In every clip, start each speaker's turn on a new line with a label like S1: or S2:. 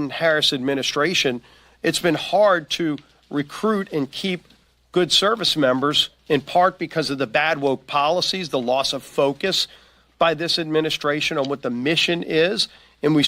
S1: Harris administration, it's been hard to recruit and keep good service members, in part because of the bad woke policies, the loss of focus by this administration on what the mission is. And we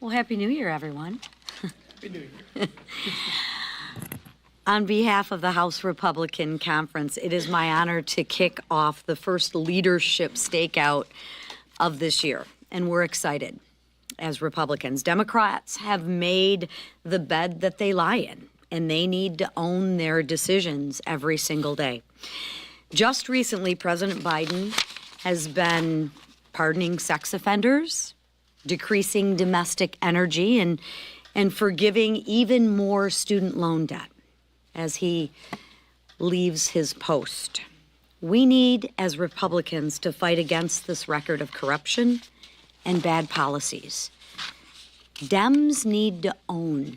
S2: Well, Happy New Year, everyone.
S1: Happy New Year.
S2: On behalf of the House Republican Conference, it is my honor to kick off the first leadership stakeout of this year, and we're excited as Republicans. Democrats have made the bed that they lie in, and they need to own their decisions every single day. Just recently, President Biden has been pardoning sex offenders, decreasing domestic energy, and forgiving even more student loan debt as he leaves his post. We need, as Republicans, to fight against this record of corruption and bad policies. Dems need to own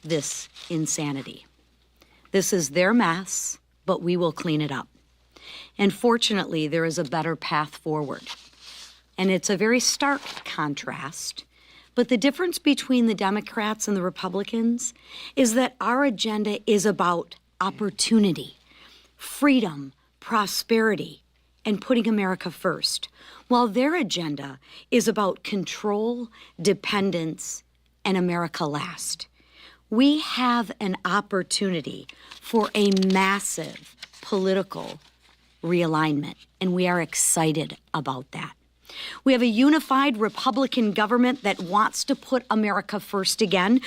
S2: this insanity. This is their mess, but we will clean it up. And fortunately, there is a better path forward. And it's a very stark contrast. But the difference between the Democrats and the Republicans is that our agenda is about opportunity, freedom, prosperity, and putting America first, while their agenda is about control, dependence, and America last. We have an opportunity for a massive political realignment, and we are excited about that. We have a unified Republican government that wants to put America first again.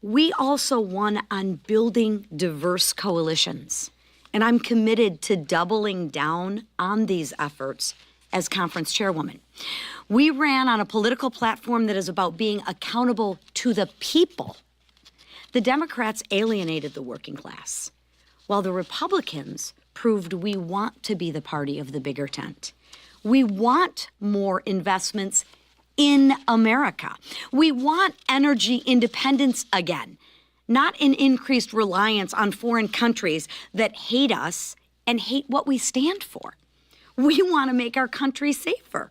S2: We also won on building diverse coalitions, and I'm committed to doubling down on these efforts as conference chairwoman. We ran on a political platform that is about being accountable to the people. The Democrats alienated the working class, while the Republicans proved we want to be the party of the bigger tent. We want more investments in America. We want energy independence again, not an increased reliance on foreign countries that hate us and hate what we stand for. We want to make our country safer.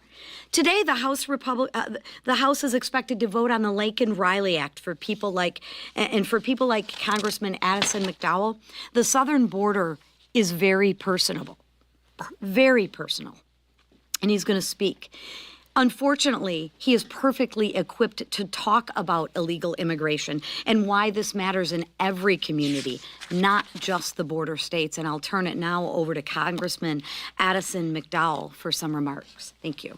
S2: Today, the House is expected to vote on the Laken-Riley Act for people like Congressman Addison McDowell. The southern border is very personal, and he's going to speak. Unfortunately, he is perfectly equipped to talk about illegal immigration and why this matters in every community, not just the border states. And I'll turn it now over to Congressman Addison McDowell for some remarks. Thank you.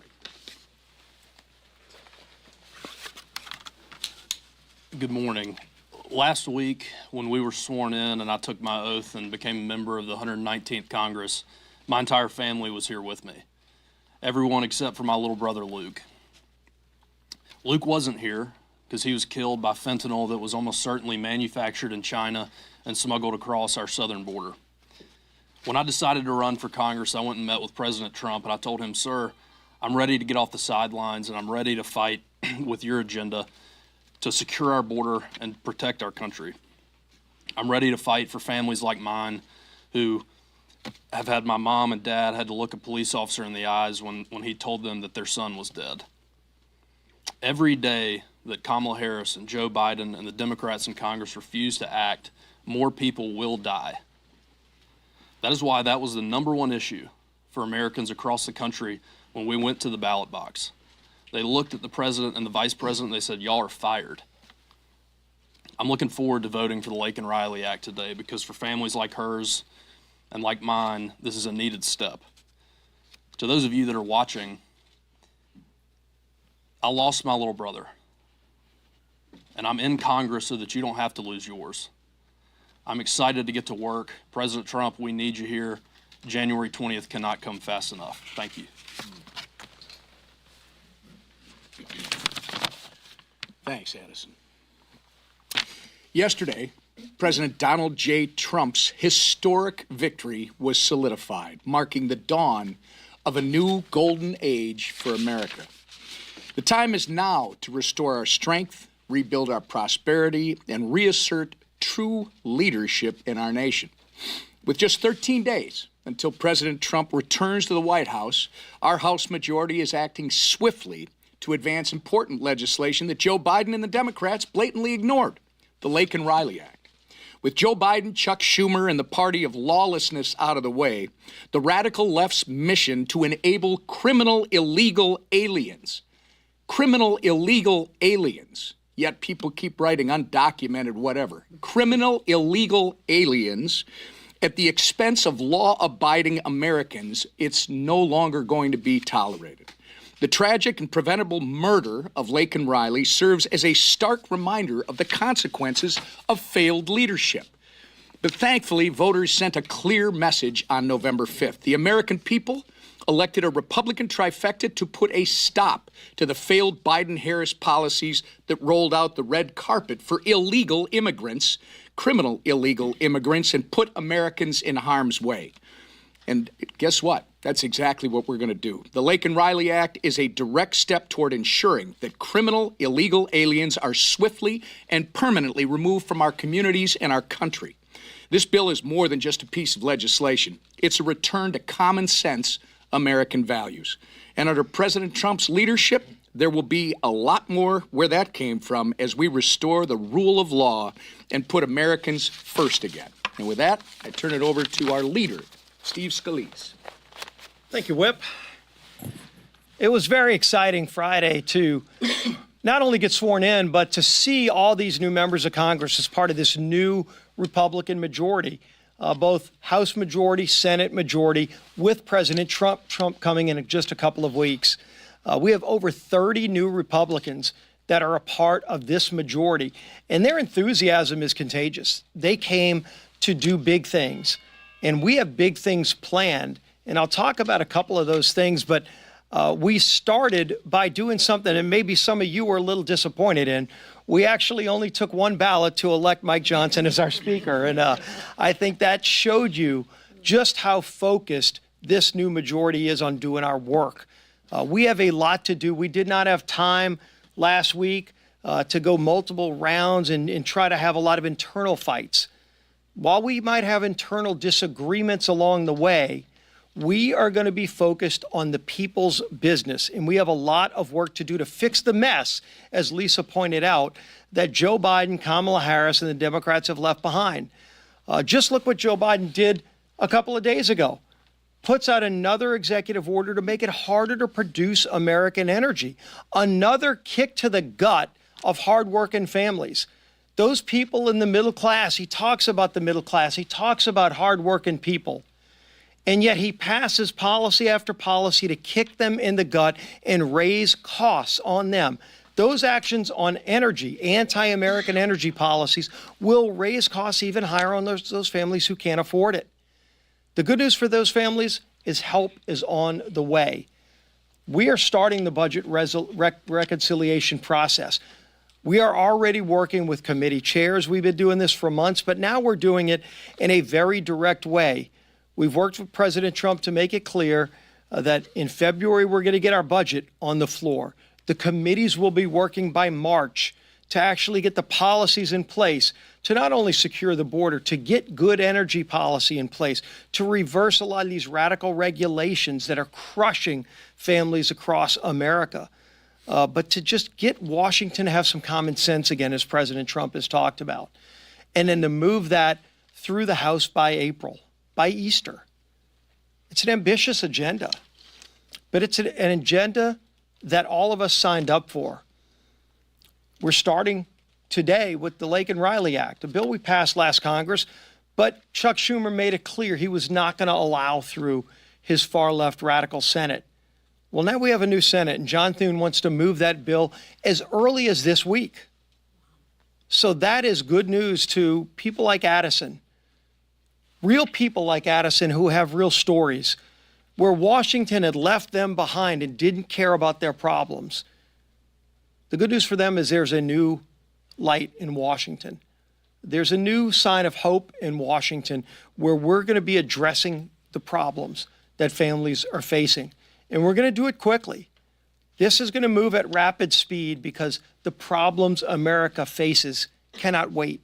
S3: Good morning. Last week, when we were sworn in and I took my oath and became a member of the 119th Congress, my entire family was here with me. Everyone except for my little brother, Luke. Luke wasn't here because he was killed by fentanyl that was almost certainly manufactured in China and smuggled across our southern border. When I decided to run for Congress, I went and met with President Trump, and I told him, "Sir, I'm ready to get off the sidelines, and I'm ready to fight with your agenda to secure our border and protect our country. I'm ready to fight for families like mine who have had my mom and dad had to look a police officer in the eyes when he told them that their son was dead." Every day that Kamala Harris and Joe Biden and the Democrats in Congress refuse to act, more people will die. That is why that was the #1 issue for Americans across the country when we went to the ballot box. They looked at the president and the vice president and they said, "Y'all are fired." I'm looking forward to voting for the Laken-Riley Act today because for families like hers and like mine, this is a needed step. To those of you that are watching, I lost my little brother, and I'm in Congress so that you don't have to lose yours. I'm excited to get to work. President Trump, we need you here. January 20th cannot come fast enough. Thank you.
S4: Thanks, Addison. Yesterday, President Donald J. Trump's historic victory was solidified, marking the dawn of a new golden age for America. The time is now to restore our strength, rebuild our prosperity, and reassert true leadership in our nation. With just 13 days until President Trump returns to the White House, our House majority is acting swiftly to advance important legislation that Joe Biden and the Democrats blatantly ignored, the Laken-Riley Act. With Joe Biden, Chuck Schumer, and the party of lawlessness out of the way, the radical left's mission to enable criminal illegal aliens criminal illegal aliens, yet people keep writing undocumented whatever, criminal illegal aliens at the expense of law-abiding Americans, it's no longer going to be tolerated. The tragic and preventable murder of Laken Riley serves as a stark reminder of the consequences of failed leadership. But thankfully, voters sent a clear message on November 5th. The American people elected a Republican trifecta to put a stop to the failed Biden-Harris policies that rolled out the red carpet for illegal immigrants, criminal illegal immigrants, and put Americans in harm's way. And guess what? That's exactly what we're going to do. The Laken Riley Act is a direct step toward ensuring that criminal illegal aliens are swiftly and permanently removed from our communities and our country. This bill is more than just a piece of legislation. It's a return to common sense American values. And under President Trump's leadership, there will be a lot more where that came from as we restore the rule of law and put Americans first again. And with that, I turn it over to our leader, Steve Scalise.
S1: Thank you, Whip. It was very exciting Friday to not only get sworn in, but to see all these new members of Congress as part of this new Republican majority, both House majority, Senate majority, with President Trump coming in just a couple of weeks. We have over 30 new Republicans that are a part of this majority, and their enthusiasm is contagious. They came to do big things, and we have big things planned. And I'll talk about a couple of those things, but we started by doing something, and maybe some of you were a little disappointed in. We actually only took one ballot to elect Mike Johnson as our speaker, and I think that showed you just how focused this new majority is on doing our work. We have a lot to do. We did not have time last week to go multiple rounds and try to have a lot of internal fights. While we might have internal disagreements along the way, we are going to be focused on the people's business, and we have a lot of work to do to fix the mess, as Lisa pointed out, that Joe Biden, Kamala Harris, and the Democrats have left behind. Just look what Joe Biden did a couple of days ago. Puts out another executive order to make it harder to produce American energy. Another kick to the gut of hardworking families. Those people in the middle class, he talks about the middle class, he talks about hardworking people. And yet he passes policy after policy to kick them in the gut and raise costs on them. Those actions on energy, anti-American energy policies, will raise costs even higher on those families who can't afford it. The good news for those families is help is on the way. We are starting the budget reconciliation process. We are already working with committee chairs. We've been doing this for months, but now we're doing it in a very direct way. We've worked with President Trump to make it clear that in February we're going to get our budget on the floor. The committees will be working by March to actually get the policies in place to not only secure the border, to get good energy policy in place, to reverse a lot of these radical regulations that are crushing families across America, but to just get Washington to have some common sense again, as President Trump has talked about, and then to move that through the House by April. By Easter. It's an ambitious agenda, but it's an agenda that all of us signed up for. We're starting today with the Laken Riley Act, a bill we passed last Congress, but Chuck Schumer made it clear he was not going to allow through his far-left radical Senate. Well, now we have a new Senate, and John Thune wants to move that bill as early as this week. So that is good news to people like Addison. Real people like Addison who have real stories, where Washington had left them behind and didn't care about their problems. The good news for them is there's a new light in Washington. There's a new sign of hope in Washington where we're going to be addressing the problems that families are facing. And we're going to do it quickly. This is going to move at rapid speed because the problems America faces cannot wait.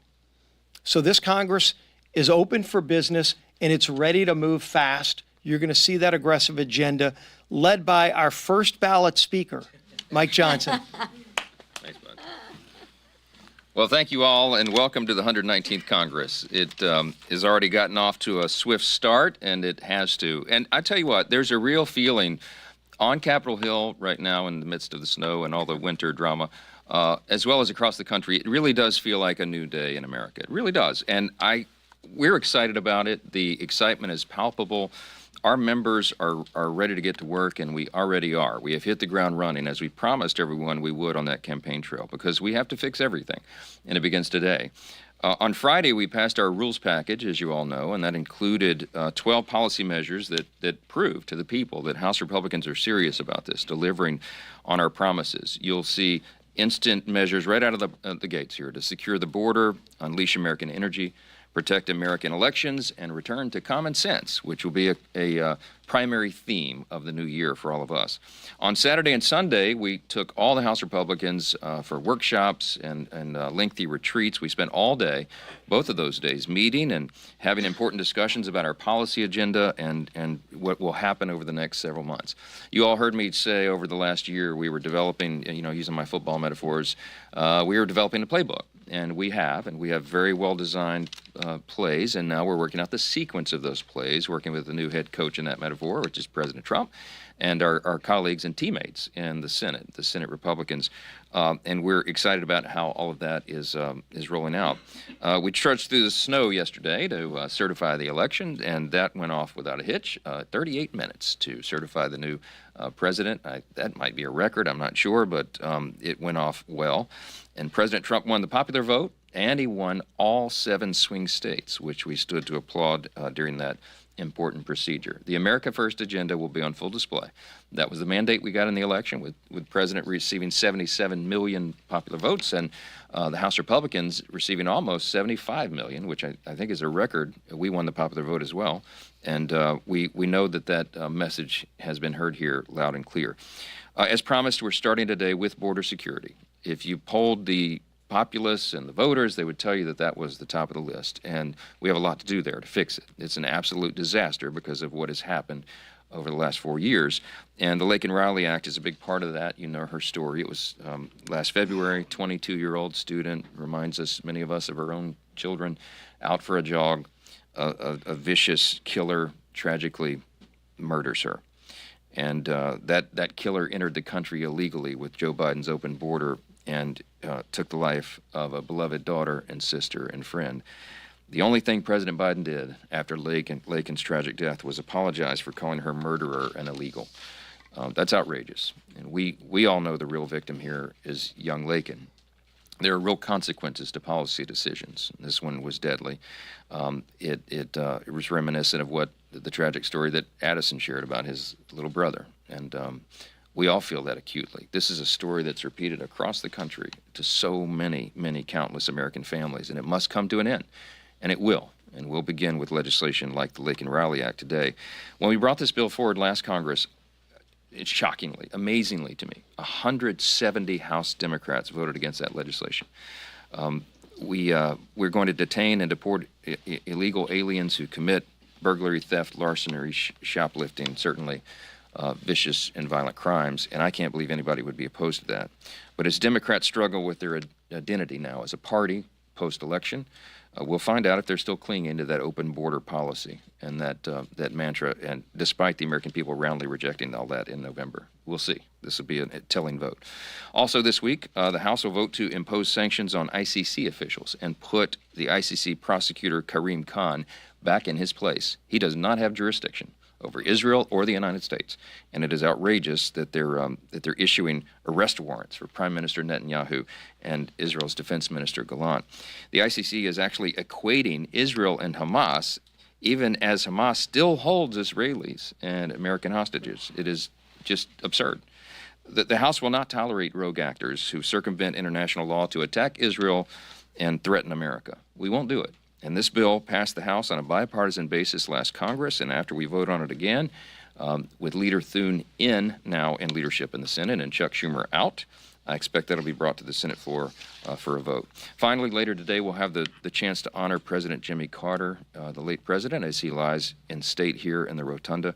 S1: So this Congress is open for business, and it's ready to move fast. You're going to see that aggressive agenda led by our first ballot speaker, Mike Johnson.
S5: Thanks, bud. Well, thank you all, and welcome to the 119th Congress. It has already gotten off to a swift start, and it has to. And I tell you what, there's a real feeling On Capitol Hill right now, in the midst of the snow and all the winter drama, as well as across the country, it really does feel like a new day in America. It really does. And we're excited about it. The excitement is palpable. Our members are ready to get to work, and we already are. We have hit the ground running, as we promised everyone we would on that campaign trail, because we have to fix everything, and it begins today. On Friday, we passed our rules package, as you all know, and that included 12 policy measures that prove to the people that House Republicans are serious about this, delivering on our promises. You'll see instant measures right out of the gates here to secure the border, unleash American energy, protect American elections, and return to common sense, which will be a primary theme of the new year for all of us. On Saturday and Sunday, we took all the House Republicans for workshops and lengthy retreats. We spent all day, both of those days, meeting and having important discussions about our policy agenda and what will happen over the next several months. You all heard me say over the last year we were developing, using my football metaphors, we were developing a playbook. And we have very well-designed plays, and now we're working out the sequence of those plays, working with the new head coach in that metaphor, which is President Trump, and our colleagues and teammates in the Senate Republicans. And we're excited about how all of that is rolling out. We trudged through the snow yesterday to certify the election, and that went off without a hitch. 38 minutes to certify the new president. That might be a record, I'm not sure, but it went off well. And President Trump won the popular vote, and he won all 7 swing states, which we stood to applaud during that important procedure. The America First agenda will be on full display. That was the mandate we got in the election, with President receiving 77 million popular votes, and the House Republicans receiving almost 75 million, which I think is a record. We won the popular vote as well, and we know that message has been heard here loud and clear. As promised, we're starting today with border security. If you polled the populace and the voters, they would tell you that was the top of the list. And we have a lot to do there to fix it. It's an absolute disaster because of what has happened over the last 4 years. And the Lake and Riley Act is a big part of that. You know her story. It was last February, 22-year-old student, reminds us, many of us, of her own children, out for a jog. A vicious killer tragically murders her. And that killer entered the country illegally with Joe Biden's open border and took the life of a beloved daughter and sister and friend. The only thing President Biden did after Laken's tragic death was apologize for calling her murderer and illegal. That's outrageous. And we all know the real victim here is young Laken. There are real consequences to policy decisions. This one was deadly. It was reminiscent of what the tragic story that Addison shared about his little brother. And we all feel that acutely. This is a story that's repeated across the country to so many, many countless American families, and it must come to an end. And it will. And we'll begin with legislation like the Lake and Riley Act today. When we brought this bill forward last Congress, it's shockingly, amazingly to me, 170 House Democrats voted against that legislation. We're going to detain and deport illegal aliens who commit burglary, theft, larceny, shoplifting, certainly vicious and violent crimes, and I can't believe anybody would be opposed to that. But as Democrats struggle with their identity now as a party post-election, we'll find out if they're still clinging to that open border policy and that mantra, and despite the American people roundly rejecting all that in November. We'll see. This will be a telling vote. Also this week, the House will vote to impose sanctions on ICC officials and put the ICC prosecutor Karim Khan back in his place. He does not have jurisdiction over Israel or the United States, and it is outrageous that they're issuing arrest warrants for Prime Minister Netanyahu and Israel's Defense Minister Gallant. The ICC is actually equating Israel and Hamas, even as Hamas still holds Israelis and American hostages. It is just absurd. The House will not tolerate rogue actors who circumvent international law to attack Israel and threaten America. We won't do it. And this bill passed the House on a bipartisan basis last Congress, and after we vote on it again, with Leader Thune now in leadership in the Senate and Chuck Schumer out, I expect that'll be brought to the Senate floor for a vote. Finally, later today, we'll have the chance to honor President Jimmy Carter, the late president, as he lies in state here in the Rotunda.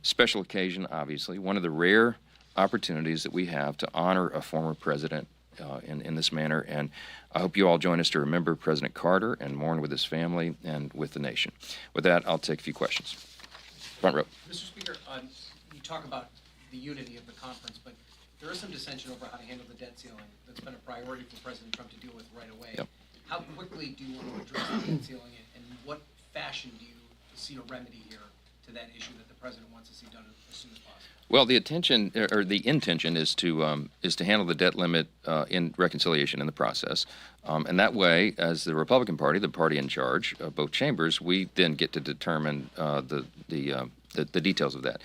S5: Special occasion, obviously, one of the rare opportunities that we have to honor a former president in this manner, and I hope you all join us to remember President Carter and mourn with his family and with the nation. With that, I'll take a few questions. Front row.
S6: Mr. Speaker, you talk about the unity of the conference, but there is some dissension over how to handle the debt ceiling. That's been a priority for President Trump to deal with right away.
S5: Yep.
S6: How quickly do you want to address the debt ceiling, and in what fashion do you see a remedy here to that issue that the president wants to see done as soon as possible?
S5: Well, the intention is to handle the debt limit in reconciliation in the process, and that way, as the Republican Party, the party in charge of both chambers, we then get to determine the details of that.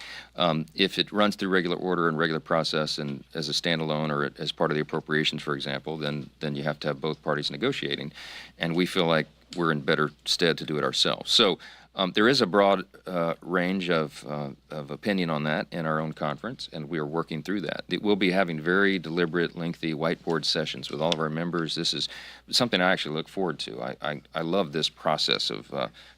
S5: If it runs through regular order and regular process, and as a standalone or as part of the appropriations, for example, then you have to have both parties negotiating, and we feel like we're in better stead to do it ourselves. So. There is a broad range of opinion on that in our own conference, and we are working through that. We'll be having very deliberate, lengthy whiteboard sessions with all of our members. This is something I actually look forward to. I love this process of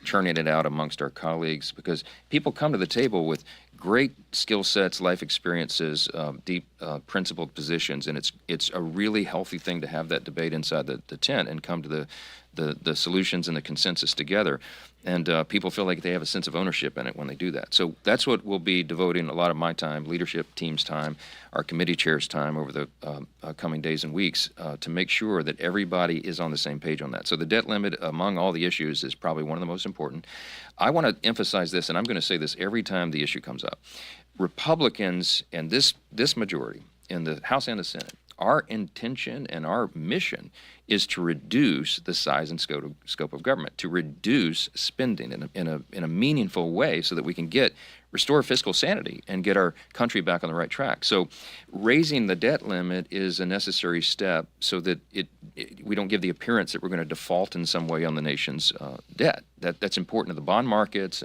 S5: churning it out amongst our colleagues, because people come to the table with great skill sets, life experiences, deep principled positions, and it's a really healthy thing to have that debate inside the tent and come to the solutions and the consensus together. And people feel like they have a sense of ownership in it when they do that. So that's what we'll be devoting a lot of my time, leadership team's time, our committee chair's time over the coming days and weeks to make sure that everybody is on the same page on that. So the debt limit, among all the issues, is probably one of the most important. I want to emphasize this, and I'm going to say this every time the issue comes up. Republicans and this majority in the House and the Senate, our intention and our mission is to reduce the size and scope of government, to reduce spending in a meaningful way so that we can restore fiscal sanity and get our country back on the right track. So raising the debt limit is a necessary step so that we don't give the appearance that we're going to default in some way on the nation's debt. That's important to the bond markets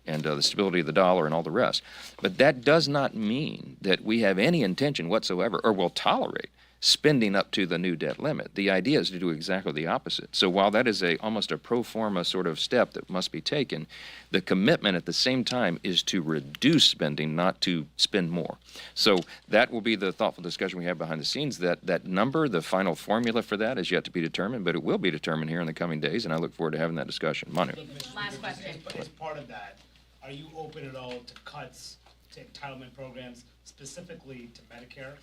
S5: and the stability of the dollar and all the rest. But that does not mean that we have any intention whatsoever or will tolerate spending up to the new debt limit. The idea is to do exactly the opposite. So while that is almost a pro forma sort of step that must be taken, the commitment at the same time is to reduce spending, not to spend more. So that will be the thoughtful discussion we have behind the scenes. That number, the final formula for that, is yet to be determined, but it will be determined here in the coming days, and I look forward to having that discussion. Manu.
S7: Last question.
S8: As part of that, are you open at all to cuts to entitlement programs, specifically to Medicare?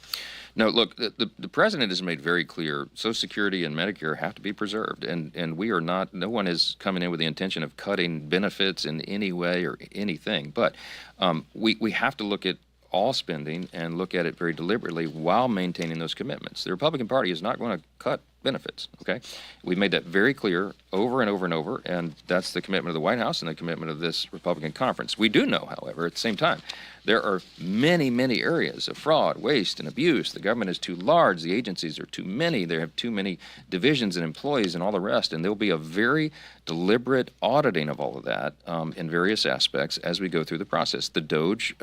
S5: No, look, the president has made very clear Social Security and Medicare have to be preserved, and we are not, no one is coming in with the intention of cutting benefits in any way or anything, but we have to look at all spending and look at it very deliberately while maintaining those commitments. The Republican Party is not going to cut benefits, okay? We've made that very clear over and over and over, and that's the commitment of the White House and the commitment of this Republican conference. We do know, however, at the same time, there are many, many areas of fraud, waste, and abuse. The government is too large. The agencies are too many. They have too many divisions and employees and all the rest. And there will be a very deliberate auditing of all of that in various aspects as we go through the process. The DOGE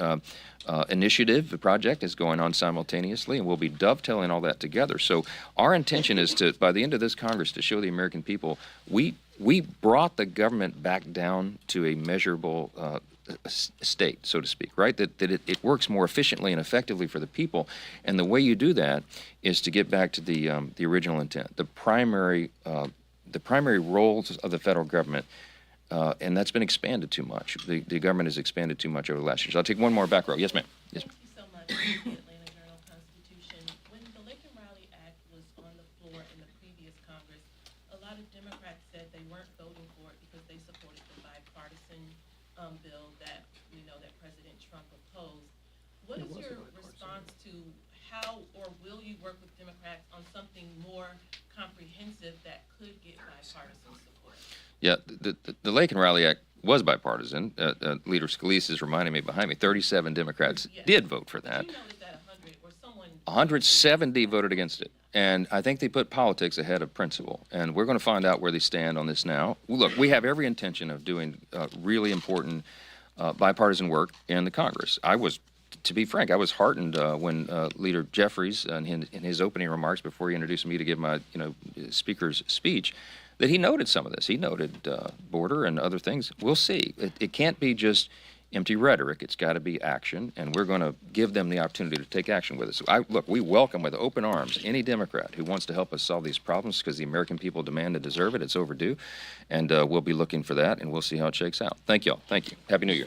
S5: initiative, the project, is going on simultaneously, and we'll be dovetailing all that together. So our intention is to, by the end of this Congress, to show the American people we brought the government back down to a measurable state, so to speak, right? That it works more efficiently and effectively for the people, and the way you do that is to get back to the original intent, the primary roles of the federal government, and that's been expanded too much. The government has expanded too much over the last years. I'll take one more back row. Yes, ma'am. Yes, ma'am.
S7: Thank you so much. The Atlanta Journal-Constitution. When the Lincoln Riley Act was on the floor in the previous Congress, a lot of Democrats said they weren't voting for it because they supported the bipartisan bill that we know that President Trump opposed. What is your response to how or will you work with Democrats on something more comprehensive that could get bipartisan support?
S5: Yeah, the Lincoln Riley Act was bipartisan. Leader Scalise is reminding me behind me, 37 Democrats did vote for that.
S7: Did you notice that 100 or someone...
S5: 170 voted against it. And I think they put politics ahead of principle. And we're going to find out where they stand on this now. Look, we have every intention of doing really important bipartisan work in the Congress. To be frank, I was heartened when Leader Jeffries, in his opening remarks before he introduced me to give my speaker's speech, that he noted some of this. He noted border and other things. We'll see. It can't be just empty rhetoric. It's got to be action, and we're going to give them the opportunity to take action with us. Look, we welcome with open arms any Democrat who wants to help us solve these problems because the American people demand and deserve it. It's overdue, and we'll be looking for that, and we'll see how it shakes out. Thank you all. Thank you. Happy New Year.